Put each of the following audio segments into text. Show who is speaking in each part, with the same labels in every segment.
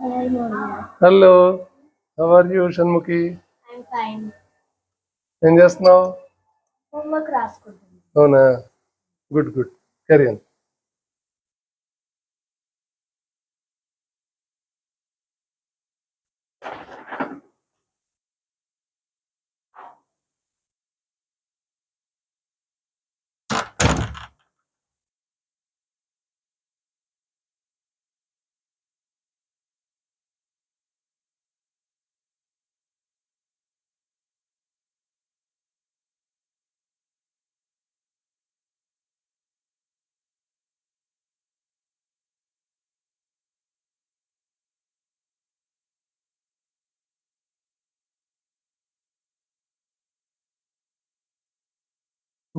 Speaker 1: Hi, Monica.
Speaker 2: Hello, how are you Shanmukhi?
Speaker 1: I'm fine.
Speaker 2: ఏం చేస్తున్నావు?
Speaker 1: Homework రాసుకుంటున్నాను.
Speaker 2: అవునా, good good, carry on.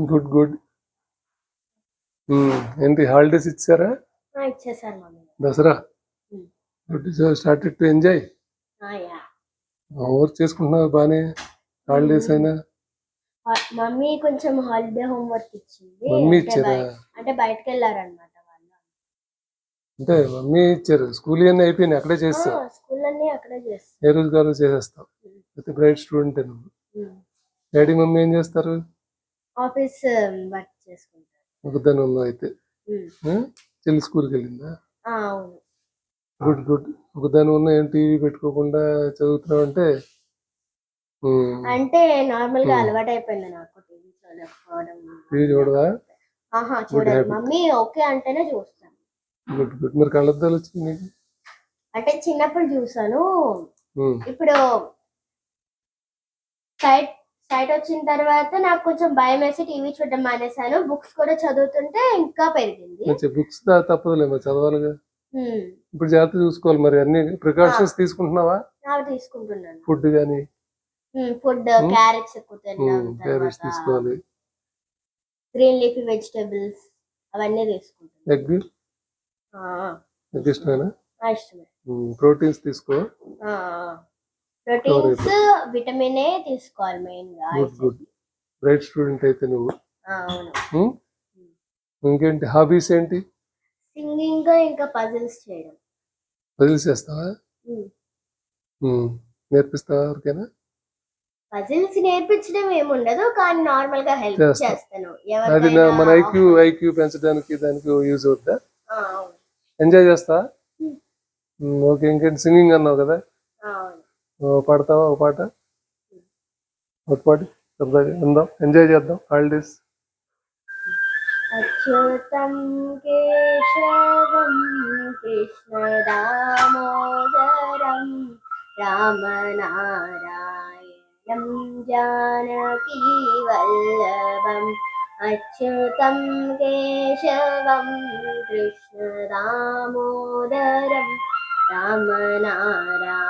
Speaker 2: Good good. ఏంటి హాలిడేస్ ఇచ్చారా?
Speaker 1: ఇచ్చేసాను mummy.
Speaker 2: Dasara good. Started to enjoy. Work చేసుకుంటున్నావు బానే, హాలిడేస్ అయినా.
Speaker 1: మమ్మీ కొంచెం హాలిడే హోంవర్క్ ఇచ్చింది.
Speaker 2: మమ్మీ ఇచ్చారా?
Speaker 1: అంటే బయటకు వెళ్ళారనమాట వాళ్ళు.
Speaker 2: అంటే మమ్మీ ఇచ్చారు. స్కూల్ అన్నీ అయిపోయినాయి, అక్కడే చేస్తావు?
Speaker 1: స్కూల్ అన్ని అక్కడే చేస్తాం.
Speaker 2: ఏ రోజు కాదు చేసేస్తావు. అయితే బ్రైట్ స్టూడెంట్ నువ్వు. డాడీ మమ్మీ ఏం చేస్తారు?
Speaker 1: ఆఫీస్ వర్క్ చేసుకుంటారు.
Speaker 2: ఒకదాని ఉన్నావు అయితే. చెల్లి స్కూల్కి వెళ్ళిందా?
Speaker 1: అవును.
Speaker 2: Good good. ఒకదాని ఉన్న ఏం టీవీ పెట్టుకోకుండా చదువుతున్నావు అంటే?
Speaker 1: అంటే నార్మల్ గా అలవాటు అయిపోయింది నాకు టీవీ చూడకపోవడం.
Speaker 2: టీవీ చూడదా?
Speaker 1: చూడాలి. మమ్మీ ఓకే అంటేనే చూస్తాను.
Speaker 2: Good good. మరి కళ్ళద్దాలు వచ్చింది నీకు?
Speaker 1: అంటే చిన్నప్పుడు చూసాను. ఇప్పుడు సైట్ వచ్చిన తర్వాత నాకు కొంచెం భయం వేసి టీవీ చూడడం మానేశాను. బుక్స్ కూడా చదువుతుంటే ఇంకా పెరిగింది.
Speaker 2: బుక్స్ తప్పదులే, మరి చదవాలిగా. ఇప్పుడు జాగ్రత్త చూసుకోవాలి. మరి అన్ని ప్రికాషన్స్ తీసుకుంటున్నావా?
Speaker 1: తీసుకుంటున్నాను.
Speaker 2: ఫుడ్ గానీ?
Speaker 1: ఫుడ్ క్యారెట్స్ ఎక్కువ తినడం,
Speaker 2: క్యారెట్స్ తీసుకోవాలి.
Speaker 1: గ్రీన్ లీఫీ వెజిటబుల్స్ అవన్నీ తీసుకుంటాను.
Speaker 2: ఎగ్ ఇష్టమేనా?
Speaker 1: ఇష్టమే.
Speaker 2: ప్రోటీన్స్ తీసుకో.
Speaker 1: ప్రోటీన్స్, విటమిన్ ఏ తీసుకోవాలి మెయిన్ గా.
Speaker 2: Good good. బ్రైట్ స్టూడెంట్ అయితే నువ్వు.
Speaker 1: అవును.
Speaker 2: ఇంకేంటి హాబీస్ ఏంటి?
Speaker 1: సింగింగ్, ఇంకా పజిల్స్ చేయడం.
Speaker 2: పజిల్స్ చేస్తావా? నేర్పిస్తావా ఎవరికైనా?
Speaker 1: పజిల్స్ నేర్పించడం ఏముండదు, కానీ నార్మల్ గా హెల్ప్ చేస్తాను.
Speaker 2: అది మన ఐక్యూ పెంచడానికి దానికి యూజ్ అవుతా. ఎంజాయ్ చేస్తా. ఓకే. ఇంకేంటి సింగింగ్ అన్నావు కదా, పాడతావా ఒక పాట? ఒక పాట అందాం, ఎంజాయ్ చేద్దాం హాలిడేస్.
Speaker 1: అచ్యుతం కేశవం కృష్ణ దామోదరం రామనారాయణం జానకీ వల్లభం. అచ్యుతం కేశవం కృష్ణ దామోదరం రామనారాయణం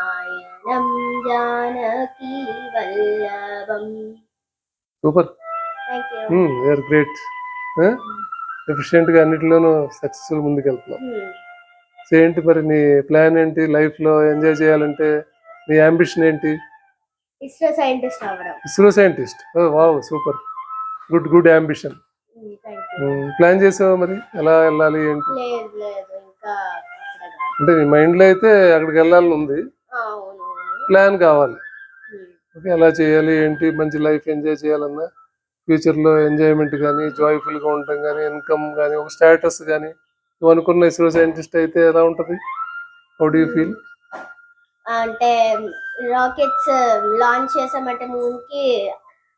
Speaker 1: జానకీ వల్లభం.
Speaker 2: సూపర్. Very great. ఎఫిషియెంట్ గా అన్నిటిలోనూ సక్సెస్ఫుల్ ముందుకెళ్తున్నావు. ఏంటి మరి నీ ప్లాన్ ఏంటి లైఫ్ లో? ఎంజాయ్ చేయాలంటే నీ అంబిషన్ ఏంటి?
Speaker 1: ఇస్రో సైంటిస్ట్ అవ్వడం.
Speaker 2: ISRO scientist? Wow, super. Good good ambition. Plan చేసావా మరి ఎలా వెళ్ళాలి ఏంటి? అంటే నీ మైండ్ లో అయితే అక్కడికి వెళ్ళాలని ఉంది, ప్లాన్ కావాలి. ఓకే, ఎలా చేయాలి ఏంటి? మంచి లైఫ్ ఎంజాయ్ చేయాలన్నా, ఫ్యూచర్ లో ఎంజాయ్మెంట్ కానీ, జాయ్ఫుల్ గా ఉండటం కానీ, ఇన్కమ్ కానీ, ఒక స్టేటస్ కానీ, నువ్వు అనుకున్న ఇస్రో సైంటిస్ట్ అయితే ఎలా ఉంటది? How do you feel?
Speaker 1: అంటే రాకెట్స్ లాంచ్ చేసామంటే మూన్ కి,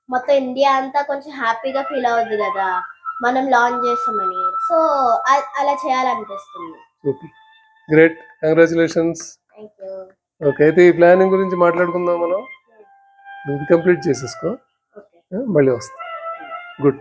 Speaker 1: మొత్తం ఇండియా అంతా కొంచెం హ్యాపీగా ఫీల్ అవుద్ది కదా మనం లాంచ్ చేసామని. సో అలా చేయాలనిపిస్తుంది.
Speaker 2: Great, congratulations. ఓకే, అయితే ఈ ప్లానింగ్ గురించి మాట్లాడుకుందాం మనం. ఇది కంప్లీట్ చేసేసుకో, మళ్ళీ వస్తా. గుడ్.